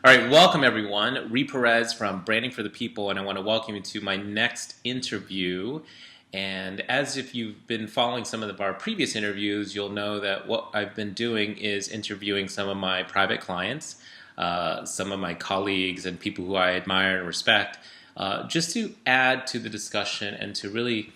All right, welcome everyone. Perez from Branding for the People, and I want to welcome you to my next interview. And as if you've been following some of our previous interviews, you'll know that what I've been doing is interviewing some of my private clients, some of my colleagues, and people who I admire and respect, just to add to the discussion and to really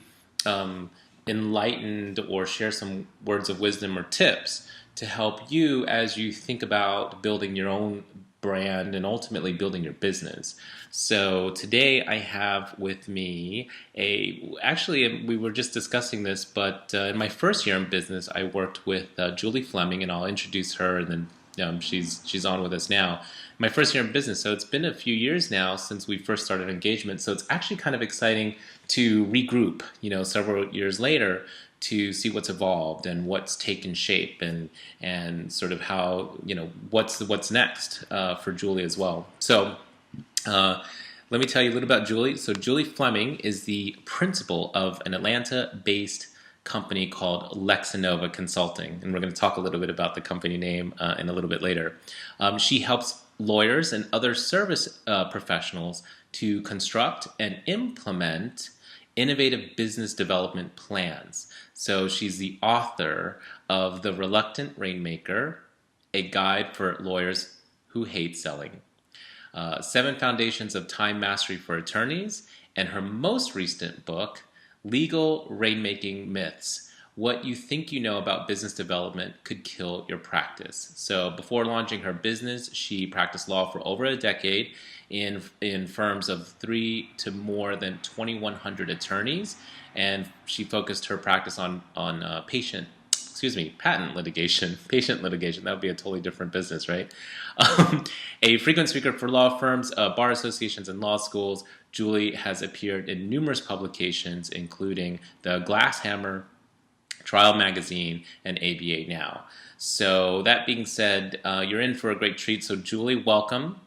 enlighten or share some words of wisdom or tips to help you as you think about building your own brand and ultimately building your business. So today I have with me actually we were just discussing this, but in my first year in business, I worked with Julie Fleming, and I'll introduce her, and then she's on with us now. My first year in business, so it's been a few years now since we first started engagement. So it's actually kind of exciting to regroup, several years later, to see what's evolved and what's taken shape, and sort of how what's next for Julie as well. So let me tell you a little about Julie. So Julie Fleming is the principal of an Atlanta-based company called Lexinova Consulting, and we're going to talk a little bit about the company name in a little bit later. She helps lawyers and other service professionals to construct and implement innovative business development plans. So she's the author of The Reluctant Rainmaker, a guide for lawyers who hate selling, 7 Foundations of Time Mastery for Attorneys, and her most recent book, Legal Rainmaking Myths: What You Think You Know About Business Development Could Kill Your Practice. So before launching her business, she practiced law for over a decade in firms of 3 to more than 2,100 attorneys, and she focused her practice on patent litigation. Patient litigation, that would be a totally different business, right? A frequent speaker for law firms, bar associations, and law schools, Julie has appeared in numerous publications, including the Glass Hammer, Trial Magazine, and ABA Now. So that being said, you're in for a great treat. So Julie, welcome.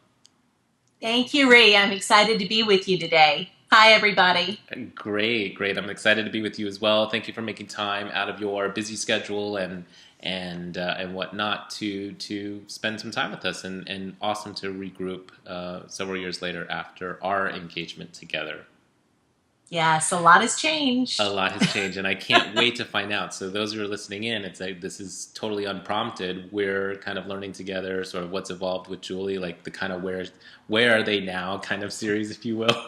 Thank you, Ree. I'm excited to be with you today. Hi, everybody. Great. I'm excited to be with you as well. Thank you for making time out of your busy schedule and whatnot to spend some time with us, and awesome to regroup several years later after our engagement together. Yes, a lot has changed. A lot has changed, and I can't wait to find out. So those who are listening in, it's like this is totally unprompted. We're kind of learning together sort of what's evolved with Julie, like the kind of where are they now kind of series, if you will.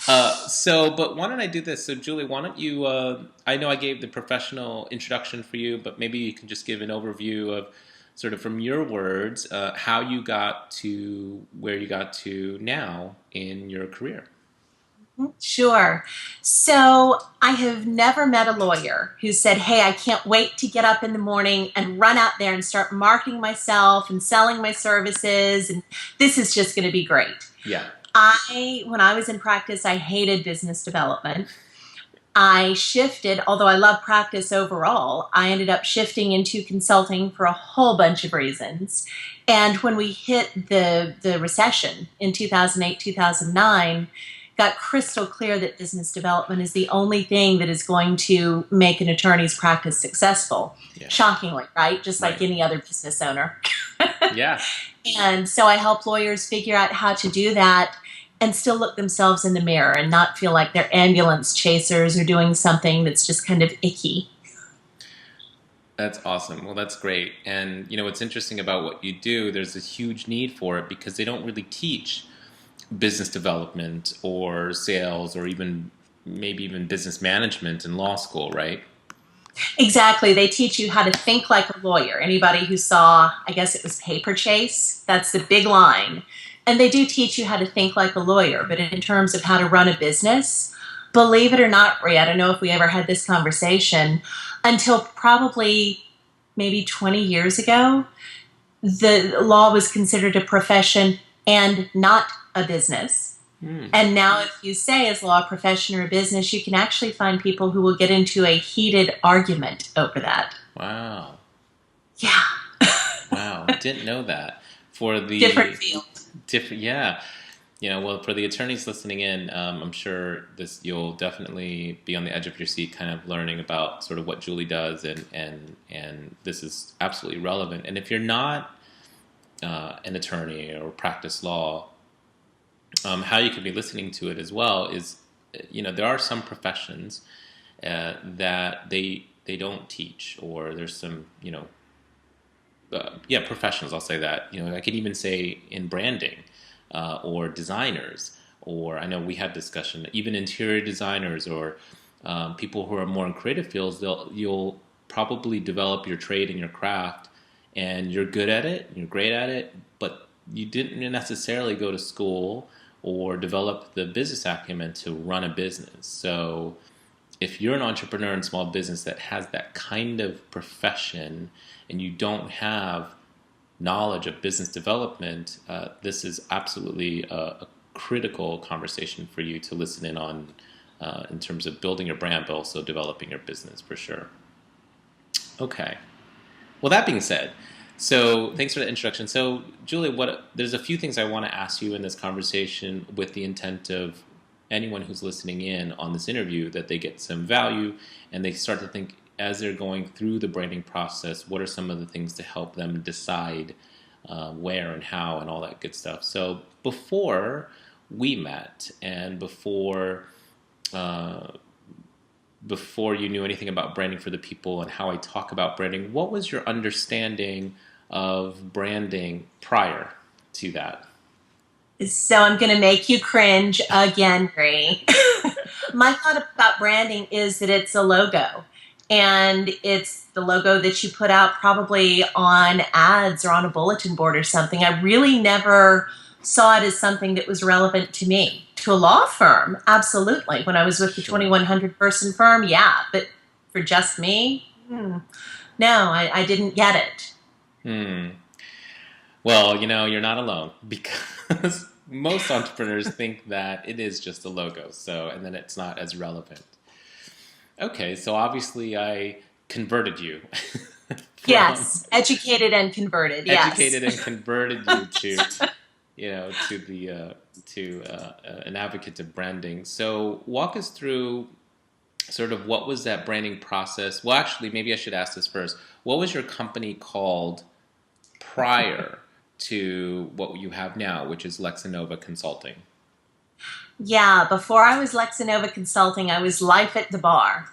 But why don't I do this? So Julie, why don't you, I know I gave the professional introduction for you, but maybe you can just give an overview of sort of from your words, how you got to where you got to now in your career. Sure. So I have never met a lawyer who said, hey, I can't wait to get up in the morning and run out there and start marketing myself and selling my services, and this is just going to be great. Yeah. When I was in practice, I hated business development. I shifted, although I love practice overall, I ended up shifting into consulting for a whole bunch of reasons. And when we hit the recession in 2008, 2009, got crystal clear that business development is the only thing that is going to make an attorney's practice successful. Yeah. Shockingly, right? Just like any other business owner. Yeah. And so I help lawyers figure out how to do that and still look themselves in the mirror and not feel like they're ambulance chasers or doing something that's just kind of icky. That's awesome. Well, that's great. And, what's interesting about what you do, there's a huge need for it because they don't really teach business development or sales or maybe even business management in law school, right? Exactly. They teach you how to think like a lawyer. Anybody who saw, I guess it was Paper Chase, that's the big line. And they do teach you how to think like a lawyer, but in terms of how to run a business, believe it or not, Ray, I don't know if we ever had this conversation, until probably maybe 20 years ago, the law was considered a profession and not a business. And now if you say as law, a profession, or a business, you can actually find people who will get into a heated argument over that. Wow. Yeah. Wow. Didn't know that. For the different field. Yeah. Well, for the attorneys listening in, I'm sure you'll definitely be on the edge of your seat kind of learning about sort of what Julie does, and this is absolutely relevant. And if you're not an attorney or practice law, how you could be listening to it as well is, there are some professions that they don't teach, or there's some, professionals, I'll say that. I could even say in branding, or designers, or I know we had discussion, even interior designers, or people who are more in creative fields, you'll probably develop your trade and your craft, and you're good at it, you're great at it, but you didn't necessarily go to school or develop the business acumen to run a business. So if you're an entrepreneur in small business that has that kind of profession and you don't have knowledge of business development, this is absolutely a critical conversation for you to listen in on, in terms of building your brand, but also developing your business for sure. Okay. Well, that being said, so thanks for the introduction. So, Julia, there's a few things I want to ask you in this conversation with the intent of anyone who's listening in on this interview that they get some value and they start to think as they're going through the branding process, what are some of the things to help them decide where and how and all that good stuff. So before we met and before you knew anything about branding for the people and how I talk about branding, what was your understanding of branding prior to that? So I'm going to make you cringe again, Bree. My thought about branding is that it's a logo. And it's the logo that you put out probably on ads or on a bulletin board or something. I really never saw it as something that was relevant to me. To a law firm, absolutely. When I was with the 2,100 person firm, yeah. But for just me, no, I didn't get it. Well, you're not alone, because most entrepreneurs think that it is just a logo, and then it's not as relevant. Okay, so obviously I converted you. Yes, educated and converted. Yes, educated and converted you to an advocate of branding. So walk us through sort of what was that branding process. Well, actually, maybe I should ask this first. What was your company called prior to what you have now, which is Lexinova Consulting? Yeah, before I was Lexinova Consulting, I was Life at the Bar,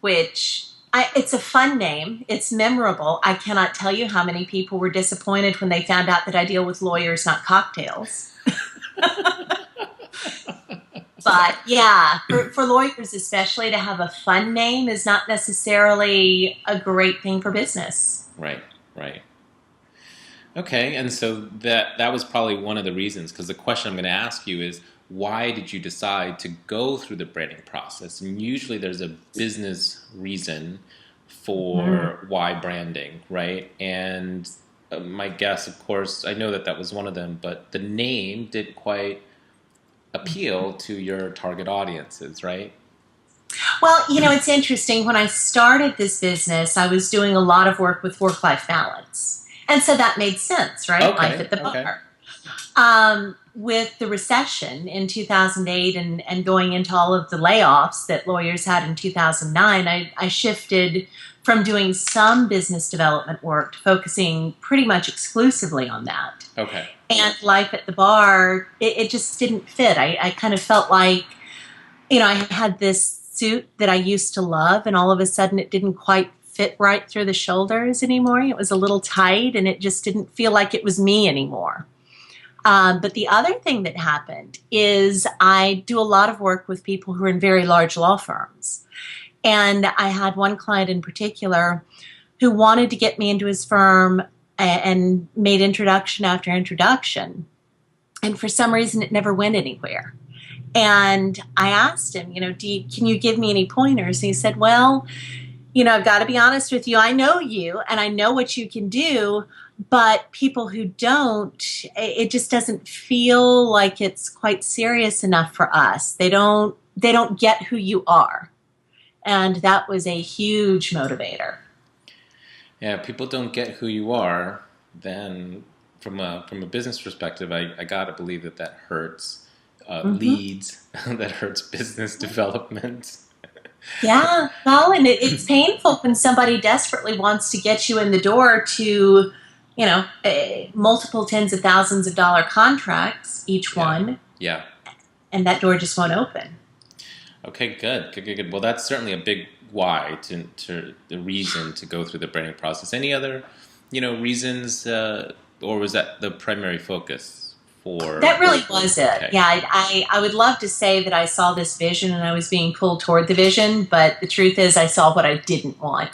which it's a fun name. It's memorable. I cannot tell you how many people were disappointed when they found out that I deal with lawyers, not cocktails. But yeah, for lawyers especially, to have a fun name is not necessarily a great thing for business. Right. Okay, and so that was probably one of the reasons, because the question I'm going to ask you is, why did you decide to go through the branding process? And usually there's a business reason for why branding, right? And my guess, of course, I know that was one of them, but the name didn't quite appeal to your target audiences, right? Well, it's interesting. When I started this business, I was doing a lot of work with work-life balance. And so that made sense, right? Okay, Life at the bar. With the recession in 2008 and going into all of the layoffs that lawyers had in 2009, I shifted from doing some business development work to focusing pretty much exclusively on that. Okay. And Life at the Bar, it just didn't fit. I kind of felt like, I had this suit that I used to love, and all of a sudden it didn't quite fit right through the shoulders anymore. It was a little tight, and it just didn't feel like it was me anymore. But the other thing that happened is I do a lot of work with people who are in very large law firms. And I had one client in particular who wanted to get me into his firm and made introduction after introduction. And for some reason, it never went anywhere. And I asked him, can you give me any pointers? And he said, well, I've got to be honest with you. I know you and I know what you can do, but people who don't, it just doesn't feel like it's quite serious enough for us. They don't get who you are. And that was a huge motivator. Yeah, people don't get who you are, then from a business perspective, I got to believe that hurts leads, that hurts business development. Yeah, well, and it's painful when somebody desperately wants to get you in the door to multiple tens of thousands of dollar contracts, each Yeah. one, Yeah. and that door just won't open. Okay, good. Well, that's certainly a big why to the reason to go through the branding process. Any other, reasons, or was that the primary focus for? That really was it. Okay. Yeah, I would love to say that I saw this vision and I was being pulled toward the vision, but the truth is I saw what I didn't want.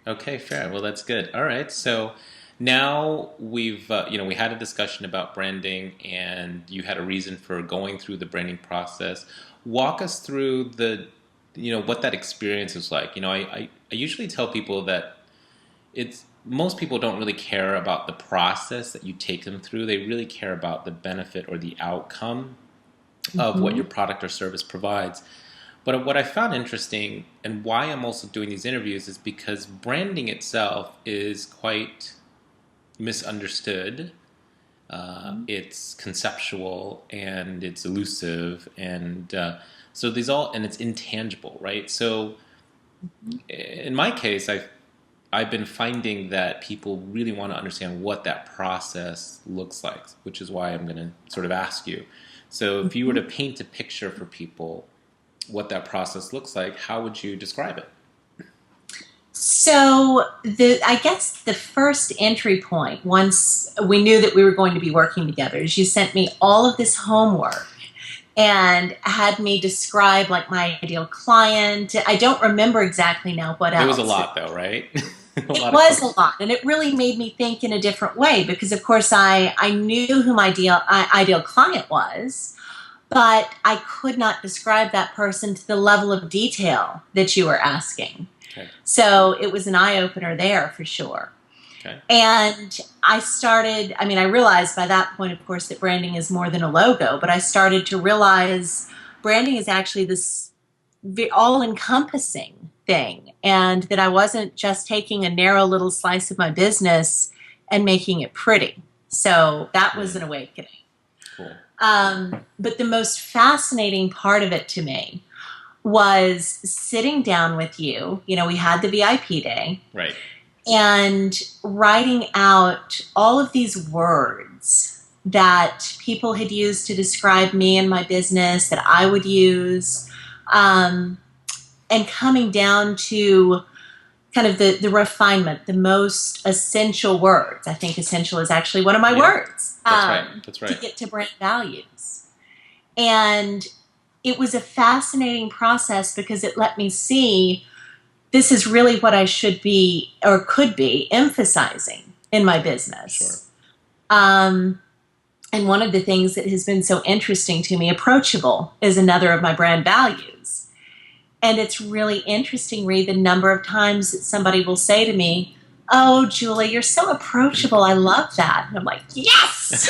Okay, fair. Well, that's good. All right. So now we've, we had a discussion about branding and you had a reason for going through the branding process. Walk us through what that experience is like. I usually tell people that most people don't really care about the process that you take them through. They really care about the benefit or the outcome of what Mm-hmm. your product or service provides. But what I found interesting and why I'm also doing these interviews is because branding itself is quite misunderstood. It's conceptual and it's elusive, and so and it's intangible, right? So in my case, I've been finding that people really want to understand what that process looks like, which is why I'm going to sort of ask you. So if you were Mm-hmm. to paint a picture for people what that process looks like, how would you describe it? So I guess the first entry point, once we knew that we were going to be working together, is you sent me all of this homework and had me describe like my ideal client. I don't remember exactly now what It was a else. lot, though, right? A It lot of was a questions. lot, and it really made me think in a different way because, of course, I knew who my ideal client was, but I could not describe that person to the level of detail that you were asking. Okay. So it was an eye opener there for sure. Okay. And I realized by that point, of course, that branding is more than a logo, but I started to realize branding is actually this all encompassing thing, and that I wasn't just taking a narrow little slice of my business and making it pretty. So that was an awakening. Cool. But the most fascinating part of it to me was sitting down with you. We had the VIP day. Right. And writing out all of these words that people had used to describe me and my business that I would use, and coming down to kind of the refinement, the most essential words. I think essential is actually one of my words. That's right. To get to brand values. And it was a fascinating process because it let me see this is really what I should be or could be emphasizing in my business. Sure. And one of the things that has been so interesting to me, approachable, is another of my brand values. And it's really interesting, Reed, the number of times that somebody will say to me, "Oh, Julie, you're so approachable. I love that." And I'm like, yes!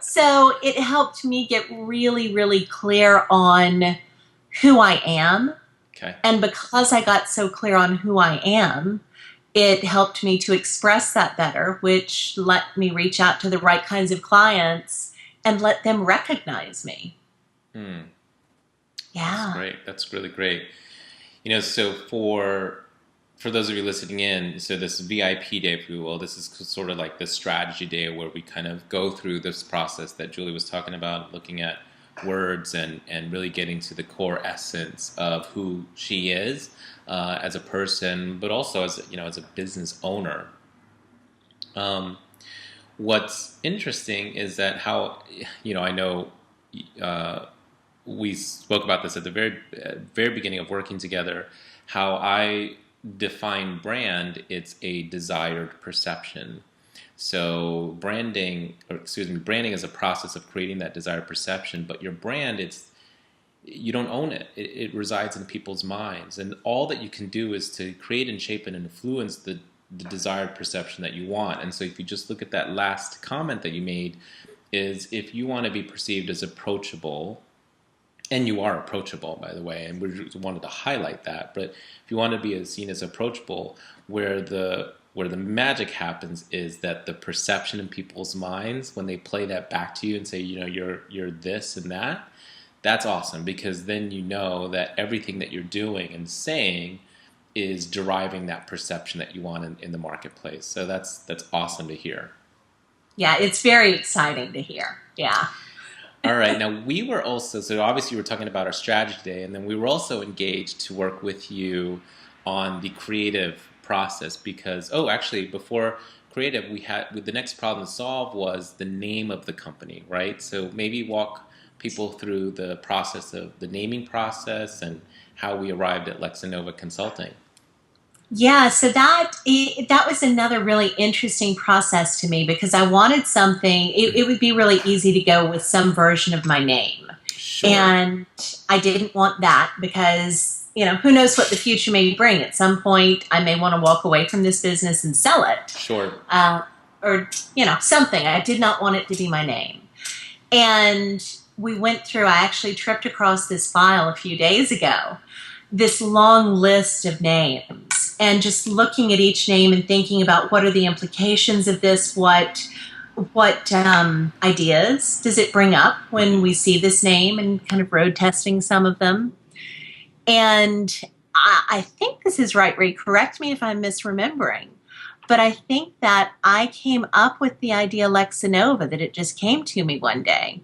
So it helped me get really, really clear on who I am. Okay. And because I got so clear on who I am, it helped me to express that better, which let me reach out to the right kinds of clients and let them recognize me. Yeah. That's great. That's really great. So for those of you listening in, so this VIP day, if you will, this is sort of like the strategy day where we kind of go through this process that Julie was talking about, looking at words and really getting to the core essence of who she is as a person, but also as as a business owner. What's interesting is that how I know we spoke about this at the very beginning of working together. How I define brand, it's a desired perception. So branding is a process of creating that desired perception, but your brand, you don't own it. It resides in people's minds, and all that you can do is to create and shape and influence the desired perception that you want. And so if you just look at that last comment that you made, is if you want to be perceived as approachable, and you are approachable, by the way, and we just wanted to highlight that. But if you want to be seen as approachable, where the magic happens is that the perception in people's minds, when they play that back to you and say, you're this and that, that's awesome, because then you know that everything that you're doing and saying is deriving that perception that you want in the marketplace. So that's awesome to hear. Yeah, it's very exciting to hear. Yeah. All right. Now, we were also, so obviously we're talking about our strategy today, and then we were also engaged to work with you on the creative process because, oh, actually, before creative, we had, with the next problem to solve was the name of the company, right? So maybe walk people through the process of the naming process and how we arrived at Lexinova Consulting. Yeah, so that was another really interesting process to me because I wanted something. It would be really easy to go with some version of my name, Sure. and I didn't want that because who knows what the future may bring. At some point, I may want to walk away from this business and sell it, Sure. or something. I did not want it to be my name, and we went through. I actually tripped across this file a few days ago, this long list of names, and just looking at each name and thinking about what are the implications of this, what ideas does it bring up when we see this name, and kind of road testing some of them. And I think this is right, Ree, correct me if I'm misremembering, but I think that I came up with the idea Lexinova, that it just came to me one day.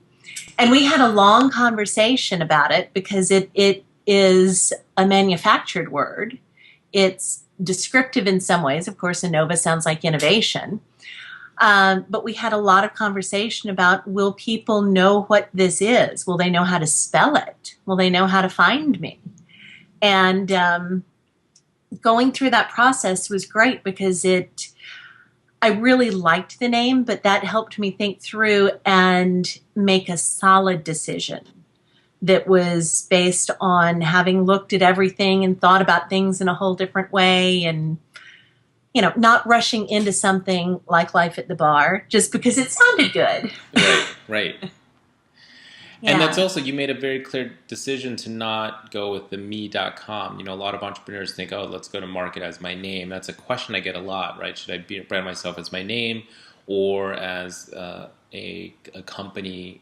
And we had a long conversation about it because it is a manufactured word. It's descriptive in some ways. Of course, Innova sounds like innovation. But we had a lot of conversation about, will people know what this is? Will they know how to spell it? Will they know how to find me? And going through that process was great because I really liked the name, but that helped me think through and make a solid decision that was based on having looked at everything and thought about things in a whole different way, and not rushing into something like Life at the Bar just because it sounded good. Right. Yeah. And that's also, you made a very clear decision to not go with the me.com. A lot of entrepreneurs think, oh, let's go to market as my name. That's a question I get a lot, right? Should I brand myself as my name or as a company,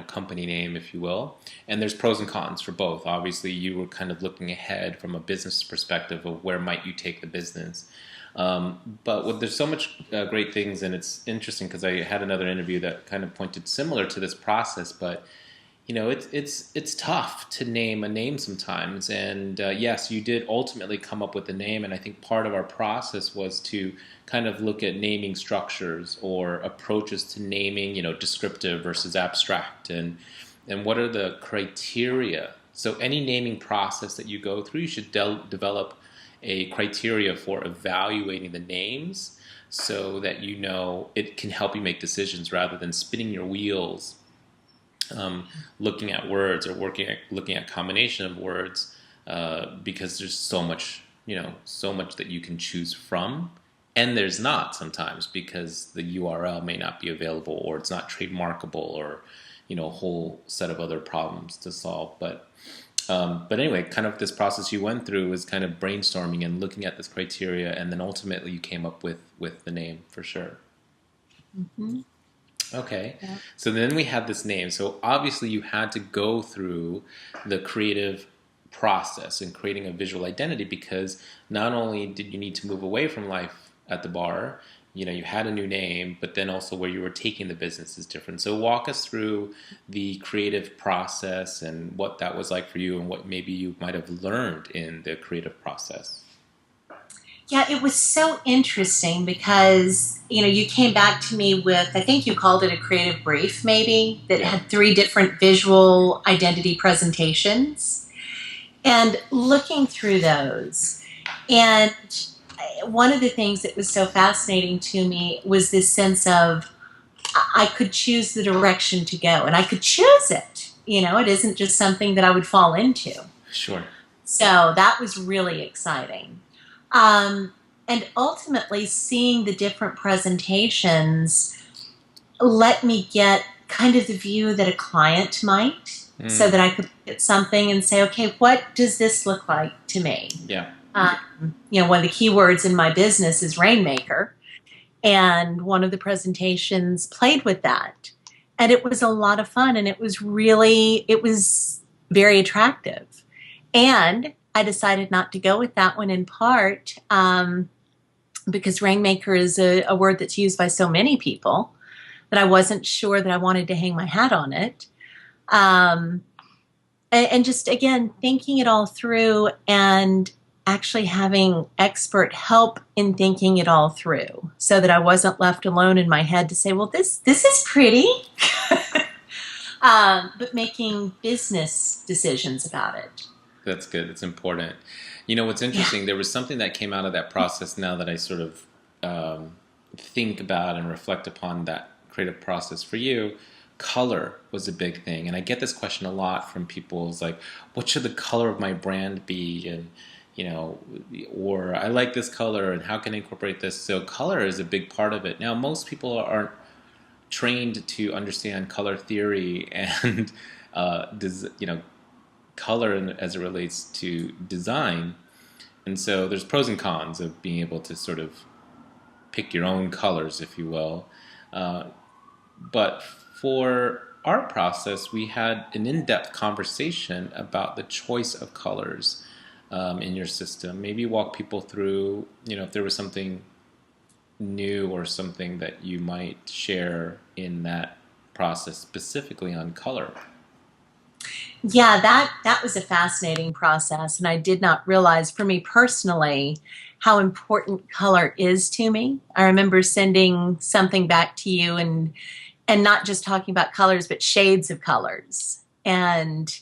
company name, if you will? And there's pros and cons for both. Obviously, you were kind of looking ahead from a business perspective of where might you take the business. But there's so much great things, and it's interesting because I had another interview that kind of pointed similar to this process. But it's tough to name a name sometimes. And yes, you did ultimately come up with a name, and I think part of our process was to kind of look at naming structures or approaches to naming, descriptive versus abstract, and what are the criteria. So any naming process that you go through, you should develop a criteria for evaluating the names so that it can help you make decisions rather than spinning your wheels, looking at words or looking at combination of words, because there's so much that you can choose from, and there's not sometimes because the URL may not be available or it's not trademarkable or a whole set of other problems to solve. But anyway, kind of this process you went through was kind of brainstorming and looking at this criteria, and then ultimately you came up with the name for sure. Mm-hmm. Okay. Yeah. So then we had this name. So obviously you had to go through the creative process in creating a visual identity because not only did you need to move away from Life at the Bar, you had a new name, but then also where you were taking the business is different. So walk us through the creative process and what that was like for you and what maybe you might have learned in the creative process. Yeah, it was so interesting because, you came back to me with, I think you called it a creative brief maybe, that had 3 different visual identity presentations. And looking through those, and one of the things that was so fascinating to me was this sense of I could choose the direction to go, and I could choose it. It isn't just something that I would fall into. Sure. So that was really exciting. And ultimately, seeing the different presentations let me get kind of the view that a client might, so that I could look at something and say, okay, what does this look like to me? Yeah. One of the key words in my business is rainmaker, and one of the presentations played with that. And it was a lot of fun, and it was very attractive. And I decided not to go with that one in part because rainmaker is a word that's used by so many people that I wasn't sure that I wanted to hang my hat on it. Um, and just, again, thinking it all through and actually having expert help in thinking it all through so that I wasn't left alone in my head to say, well, this is pretty, but making business decisions about it. That's good. It's important. You know, what's interesting, Yeah. there was something that came out of that process now that I sort of think about and reflect upon that creative process for you. Color was a big thing. And I get this question a lot from people. It's like, what should the color of my brand be? And, you know, or I like this color and how can I incorporate this? So color is a big part of it. Now, most people aren't trained to understand color theory and, you know, color as it relates to design. And so there's pros and cons of being able to sort of pick your own colors, if you will. But for our process, we had an in-depth conversation about the choice of colors in your system. Maybe walk people through, you know, if there was something new or something that you might share in that process specifically on color. Yeah, that was a fascinating process, and I did not realize, for me personally, how important color is to me. I remember sending something back to you and not just talking about colors, but shades of colors. And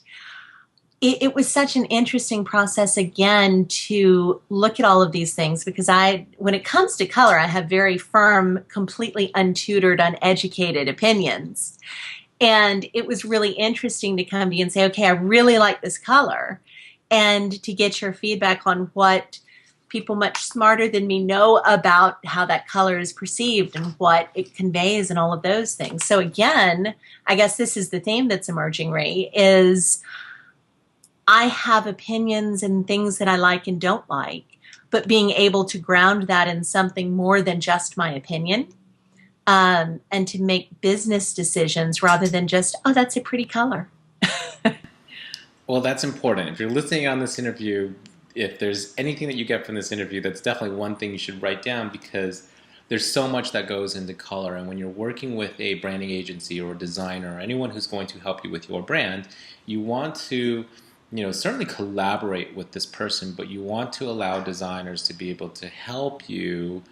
it was such an interesting process again to look at all of these things because when it comes to color, I have very firm, completely untutored, uneducated opinions. And it was really interesting to come to you and say, okay, I really like this color. And to get your feedback on what people much smarter than me know about how that color is perceived and what it conveys and all of those things. So again, I guess this is the theme that's emerging, Ray, is I have opinions and things that I like and don't like, but being able to ground that in something more than just my opinion. And to make business decisions rather than just, oh, that's a pretty color. Well, that's important. If you're listening on this interview, if there's anything that you get from this interview, that's definitely one thing you should write down because there's so much that goes into color. And when you're working with a branding agency or a designer or anyone who's going to help you with your brand, you want to, you know, certainly collaborate with this person, but you want to allow designers to be able to help you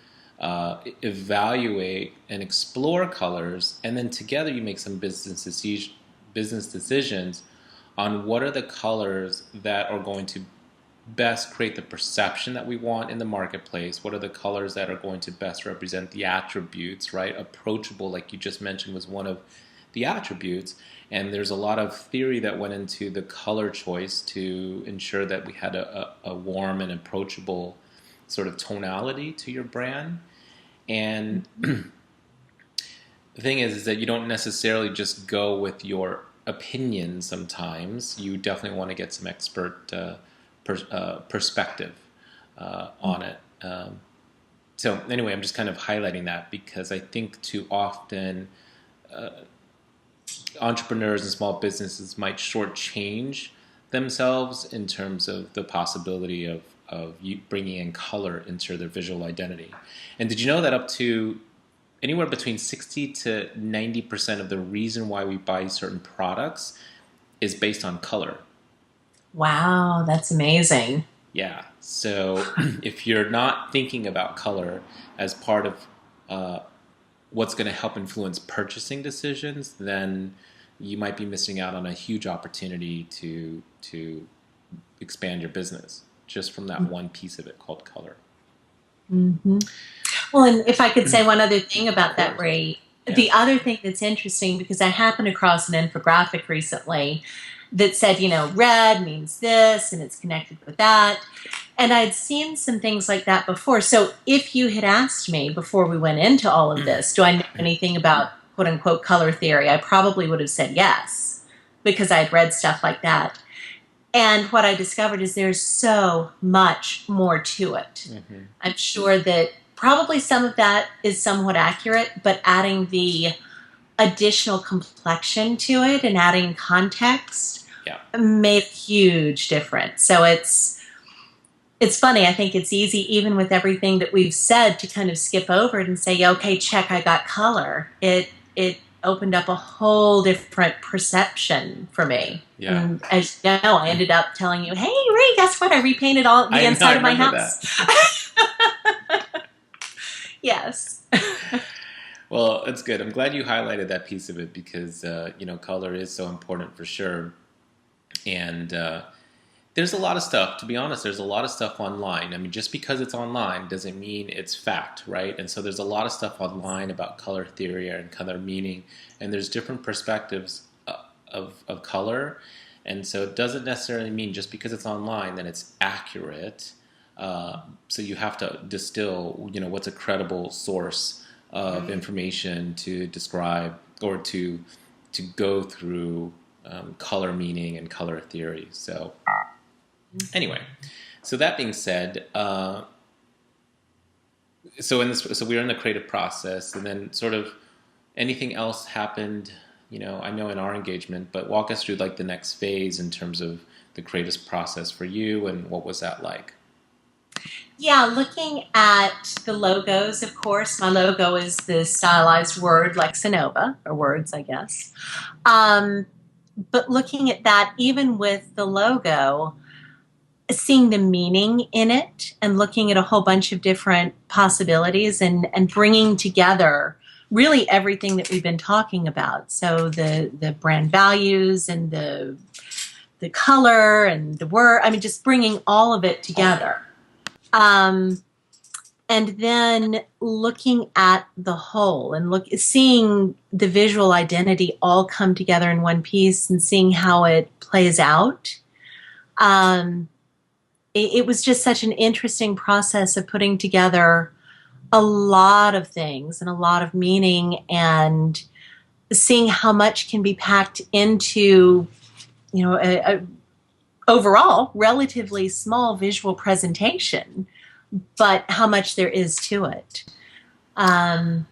evaluate and explore colors, and then together you make some business decisions on what are the colors that are going to best create the perception that we want in the marketplace, what are the colors that are going to best represent the attributes, right? Approachable, like you just mentioned, was one of the attributes, and there's a lot of theory that went into the color choice to ensure that we had a warm and approachable sort of tonality to your brand. And the thing is that you don't necessarily just go with your opinion sometimes. You definitely want to get some expert perspective on it. So anyway, I'm just kind of highlighting that because I think too often entrepreneurs and small businesses might shortchange themselves in terms of the possibility of you bringing in color into their visual identity. And did you know that up to anywhere between 60 to 90% of the reason why we buy certain products is based on color? Wow, that's amazing. Yeah. So if you're not thinking about color as part of what's going to help influence purchasing decisions, then you might be missing out on a huge opportunity to expand your business just from that one piece of it called color. Mm-hmm. Well, and if I could say one other thing about that, Ray, Yeah. the other thing that's interesting, because I happened across an infographic recently that said, you know, red means this and it's connected with that. And I'd seen some things like that before. So if you had asked me before we went into all of this, do I know anything about quote unquote color theory, I probably would have said yes, because I'd read stuff like that. And what I discovered is there's so much more to it. Mm-hmm. I'm sure that probably some of that is somewhat accurate, but adding the additional complexion to it and adding context made a huge difference. So it's it's funny. I think it's easy, even with everything that we've said, to kind of skip over it and say, okay, check, I got color. It opened up a whole different perception for me. Yeah. And as you know, I ended up telling you, hey, Ray, guess what? I repainted all the I inside of my remember house. Yes. Well, it's good. I'm glad you highlighted that piece of it because color is so important for sure. And there's a lot of stuff. To be honest, there's a lot of stuff online. I mean, just because it's online doesn't mean it's fact, right? And so there's a lot of stuff online about color theory and color meaning, and there's different perspectives of color. And so it doesn't necessarily mean just because it's online that it's accurate. So you have to distill, what's a credible source of information to describe or to go through color meaning and color theory. So anyway, so that being said, so we were in the creative process, and then sort of anything else happened. I know in our engagement, but walk us through like the next phase in terms of the creative process for you, and what was that like? Yeah, looking at the logos, of course, my logo is the stylized word like Sonova, or words, I guess. But looking at that, even with the logo, seeing the meaning in it and looking at a whole bunch of different possibilities and bringing together really everything that we've been talking about. So the brand values and the color and the word, I mean, just bringing all of it together. And then looking at the whole and seeing the visual identity all come together in one piece and seeing how it plays out. It was just such an interesting process of putting together a lot of things and a lot of meaning and seeing how much can be packed into, a overall relatively small visual presentation, but how much there is to it. And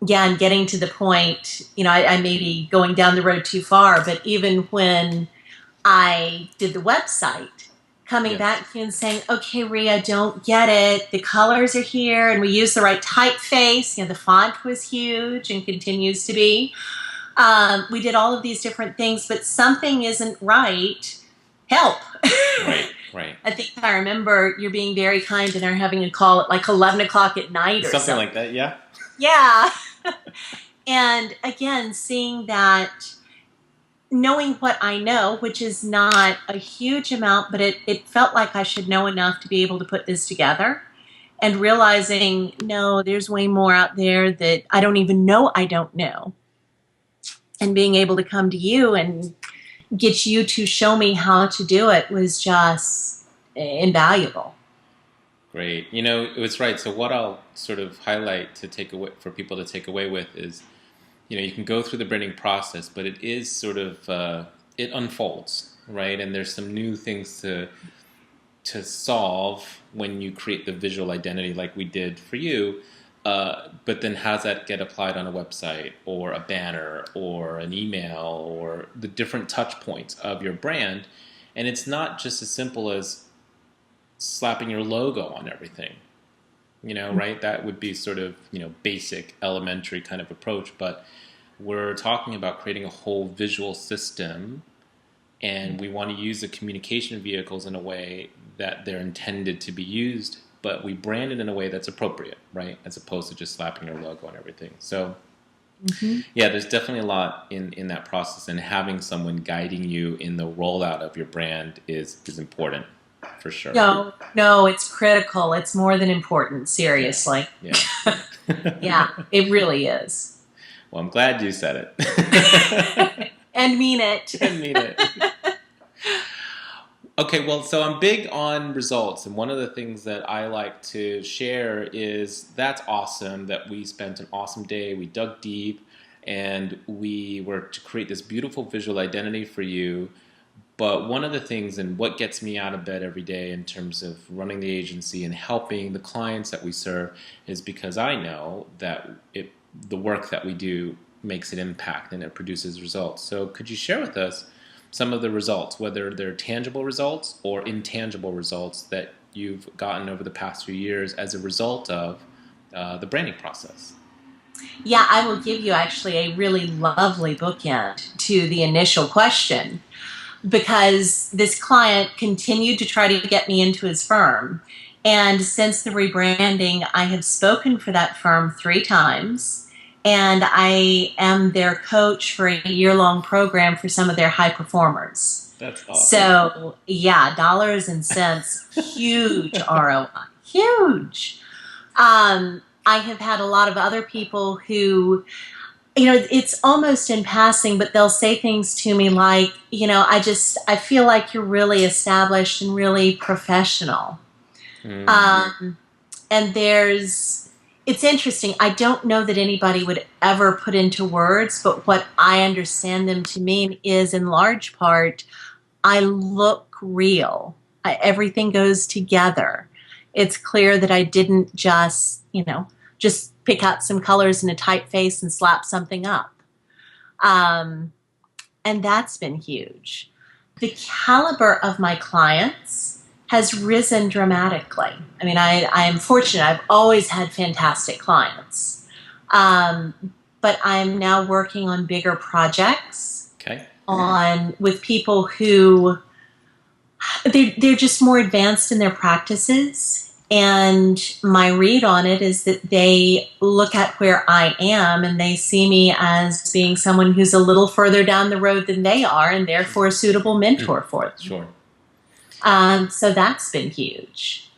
getting to the point, I may be going down the road too far, but even when I did the website, coming back to you and saying, okay, Rhea, I don't get it. The colors are here, and we used the right typeface. The font was huge and continues to be. We did all of these different things, but something isn't right. Help. Right. I think I remember you're being very kind and are having a call at like 11 o'clock at night or something like that, yeah. Yeah. And again, seeing that, knowing what I know, which is not a huge amount, but it felt like I should know enough to be able to put this together, and realizing, no, there's way more out there that I don't even know I don't know. And being able to come to you and get you to show me how to do it was just invaluable. Great. It's right. So what I'll sort of highlight to take away for people to take away with is, you can go through the branding process, but it is sort of it unfolds, right? And there's some new things to solve when you create the visual identity, like we did for you. But then how does that get applied on a website or a banner or an email or the different touch points of your brand? And it's not just as simple as slapping your logo on everything, right? That would be sort of, basic, elementary kind of approach. But we're talking about creating a whole visual system, and we want to use the communication vehicles in a way that they're intended to be used, but we brand it in a way that's appropriate, right? As opposed to just slapping your logo on everything. So, yeah, there's definitely a lot in that process, and having someone guiding you in the rollout of your brand is important, for sure. No, it's critical. It's more than important, seriously. Yeah. Yeah, it really is. Well, I'm glad you said it. And mean it. And mean it. Okay, well, so I'm big on results, and one of the things that I like to share is that's awesome that we spent an awesome day, we dug deep, and we were to create this beautiful visual identity for you. But one of the things, and what gets me out of bed every day in terms of running the agency and helping the clients that we serve, is because I know that the work that we do makes an impact and it produces results. So could you share with us some of the results, whether they're tangible results or intangible results that you've gotten over the past few years as a result of the branding process. Yeah, I will give you actually a really lovely bookend to the initial question, because this client continued to try to get me into his firm. And since the rebranding, I have spoken for that firm 3 times, and I am their coach for a year-long program for some of their high performers. That's awesome. So, yeah, dollars and cents, huge ROI, huge. I have had a lot of other people who, it's almost in passing, but they'll say things to me like, I feel like you're really established and really professional. And it's interesting. I don't know that anybody would ever put into words, but what I understand them to mean is, in large part, I look real. Everything goes together. It's clear that I didn't just pick out some colors and a typeface and slap something up. And that's been huge. The caliber of my clients has risen dramatically. I mean, I am fortunate. I've always had fantastic clients. But I'm now working on bigger projects. Okay. With people who they're just more advanced in their practices. And my read on it is that they look at where I am and they see me as being someone who's a little further down the road than they are, and therefore a suitable mentor for them. Sure. So that's been huge.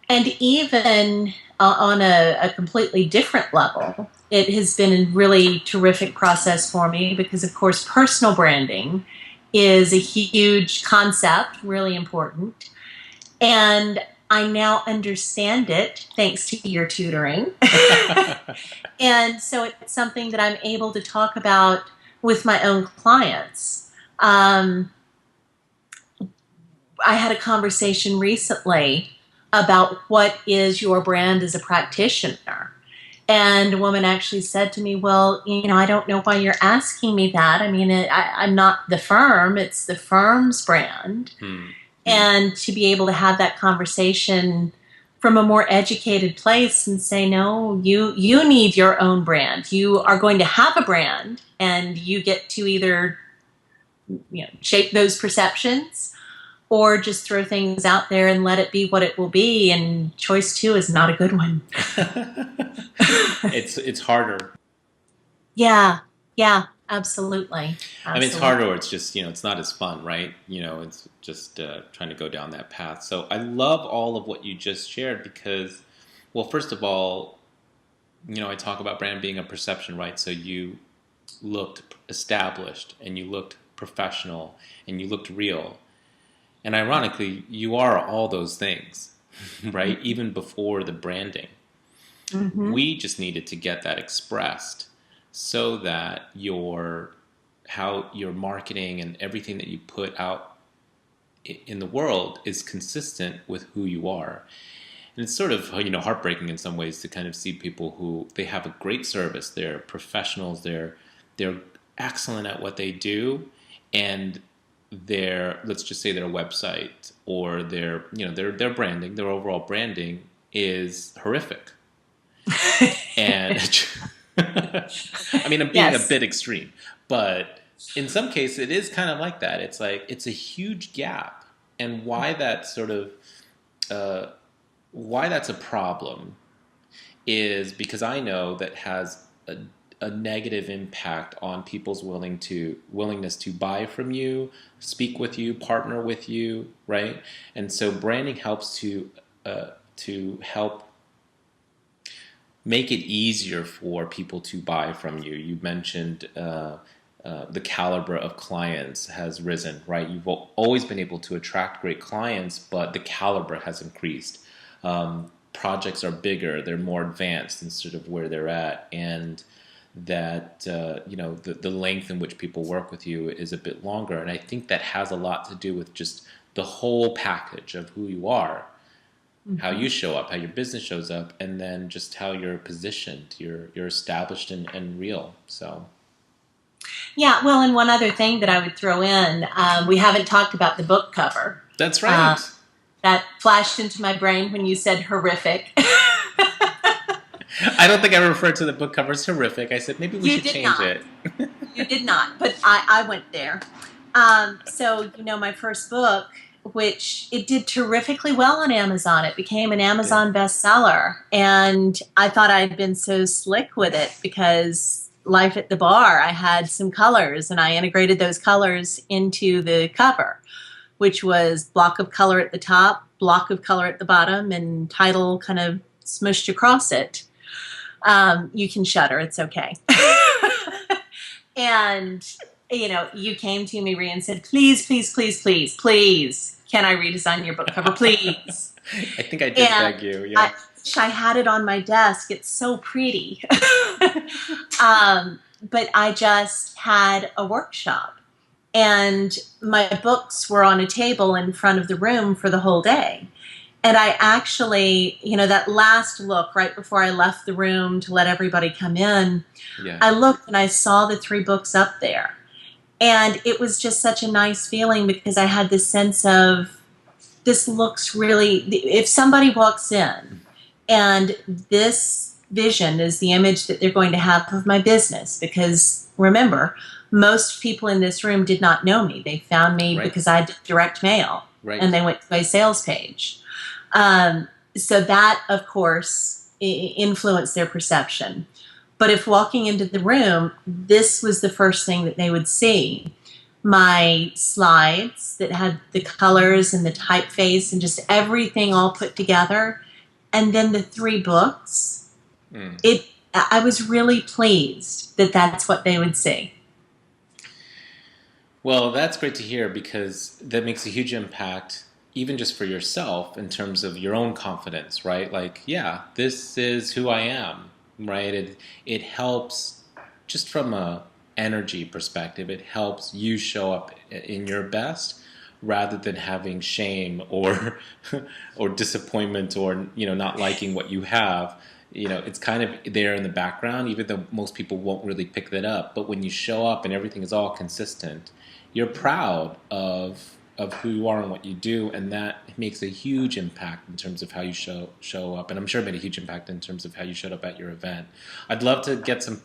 And even on a completely different level, it has been a really terrific process for me because, of course, personal branding is a huge concept, really important. And I now understand it thanks to your tutoring. And so it's something that I'm able to talk about with my own clients. I had a conversation recently about what is your brand as a practitioner. And a woman actually said to me, well, I don't know why you're asking me that. I mean, I'm not the firm. It's the firm's brand. And to be able to have that conversation from a more educated place and say, no, you need your own brand. You are going to have a brand, and you get to either shape those perceptions or just throw things out there and let it be what it will be. And choice 2 is not a good one. It's harder. Yeah, absolutely. I mean, it's harder, or it's just, it's not as fun, right? It's just trying to go down that path. So I love all of what you just shared because, well, first of all, I talk about brand being a perception, right? So you looked established and you looked professional and you looked real. And ironically, you are all those things, right? Mm-hmm. Even before the branding. Mm-hmm. We just needed to get that expressed so that your marketing and everything that you put out in the world is consistent with who you are. And it's sort of, heartbreaking in some ways to kind of see people who, they have a great service, they're professionals, they're excellent at what they do, and let's just say their website or their branding, their overall branding is horrific. And I mean, I'm being a bit extreme, but in some cases it is kind of like that. It's like, it's a huge gap. And why that's a problem is because I know that has a negative impact on people's willingness to buy from you, speak with you, partner with you, right? And so branding helps to help make it easier for people to buy from you. You mentioned the caliber of clients has risen, right? You've always been able to attract great clients, but the caliber has increased. Projects are bigger, they're more advanced in sort of where they're at, and that the length in which people work with you is a bit longer. And I think that has a lot to do with just the whole package of who you are, mm-hmm. how you show up, how your business shows up, and then just how you're positioned. You're established and real. So. Yeah, well, and one other thing that I would throw in, we haven't talked about the book cover. That's right. That flashed into my brain when you said horrific. I don't think I referred to the book cover as horrific. I said maybe we You should did change not. it. You did not, but I went there. So, my first book, which it did terrifically well on Amazon, it became an Yeah. Amazon bestseller. And I thought I'd been so slick with it because Life at the Bar, I had some colors and I integrated those colors into the cover, which was block of color at the top, block of color at the bottom, and title kind of smushed across it. You can shudder, it's okay. And you came to me, Rhea, and said, please, please, please, please, please, can I redesign your book cover, please? I think I did And beg you. I Yeah. wish I had it on my desk. It's so pretty. But I just had a workshop, and my books were on a table in front of the room for the whole day. And I actually, that last look right before I left the room to let everybody come in, Yeah. I looked and I saw the 3 books up there. And it was just such a nice feeling because I had this sense of this looks really, if somebody walks in and this vision is the image that they're going to have of my business, because remember, most people in this room did not know me. They found me Right. because I did direct mail Right. and they went to my sales page. So that, of course, influenced their perception. But if walking into the room, this was the first thing that they would see. My slides that had the colors and the typeface and just everything all put together. And then the 3 books. Mm. I was really pleased that that's what they would see. Well, that's great to hear because that makes a huge impact, even just for yourself in terms of your own confidence, right? Like, yeah, this is who I am, right? It helps just from a energy perspective. It helps you show up in your best rather than having shame or or disappointment or not liking what you have. It's kind of there in the background, even though most people won't really pick that up. But when you show up and everything is all consistent, you're proud of who you are and what you do, and that makes a huge impact in terms of how you show up. And I'm sure it made a huge impact in terms of how you showed up at your event. I'd love to get some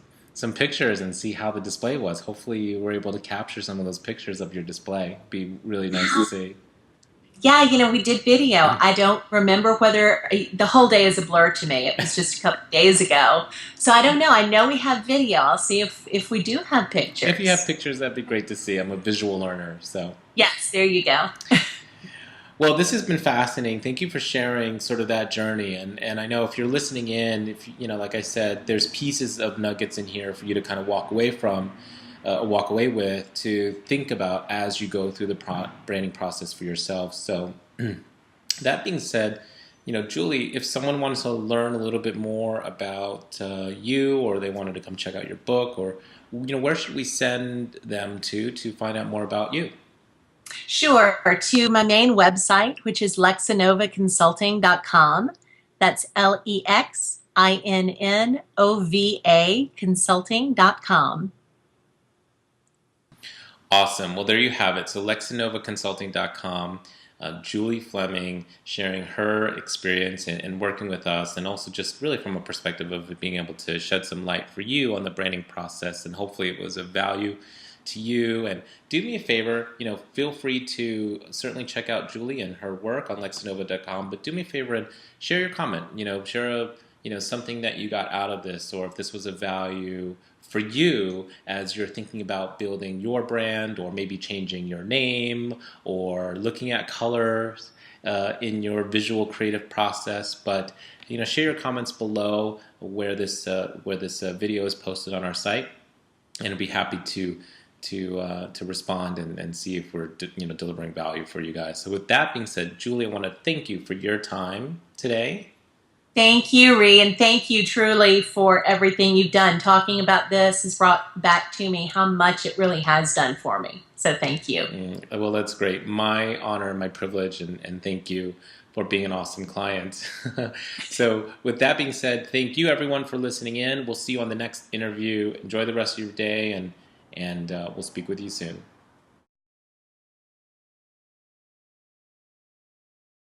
pictures and see how the display was. Hopefully, you were able to capture some of those pictures of your display. It'd be really nice to see. Yeah, we did video. I don't remember whether the whole day is a blur to me. It was just a couple of days ago. So I don't know. I know we have video. I'll see if we do have If you have pictures. pictures, that'd be great to see. I'm a visual learner, so. Yes, there you go. Well, this has been fascinating. Thank you for sharing sort of that journey. And I know if you're listening in, if like I said, there's pieces of nuggets in here for you to kind of walk away with to think about as you go through the branding process for yourself. So that being said, Julie, if someone wanted to learn a little bit more about you, or they wanted to come check out your book, or where should we send them to find out more about you? Sure. To my main website, which is lexinnovaconsulting.com. That's LEXINNOVA consulting.com. Awesome. Well, there you have it. So lexinovaconsulting.com, Julie Fleming sharing her experience and working with us, and also just really from a perspective of being able to shed some light for you on the branding process, and hopefully it was of value to you. And do me a favor, feel free to certainly check out Julie and her work on lexinova.com, but do me a favor and share your comment, share something that you got out of this, or if this was of value for you as you're thinking about building your brand, or maybe changing your name, or looking at colors in your visual creative process. But share your comments below where this video is posted on our site, and I'd be happy to respond and see if we're delivering value for you guys. So with that being said, Julie, I want to thank you for your time today. Thank you, Ree, and thank you truly for everything you've done. Talking about this has brought back to me how much it really has done for me. So thank you. Well, that's great. My honor, my privilege, and thank you for being an awesome client. So with that being said, thank you everyone for listening in. We'll see you on the next interview. Enjoy the rest of your day, and we'll speak with you soon.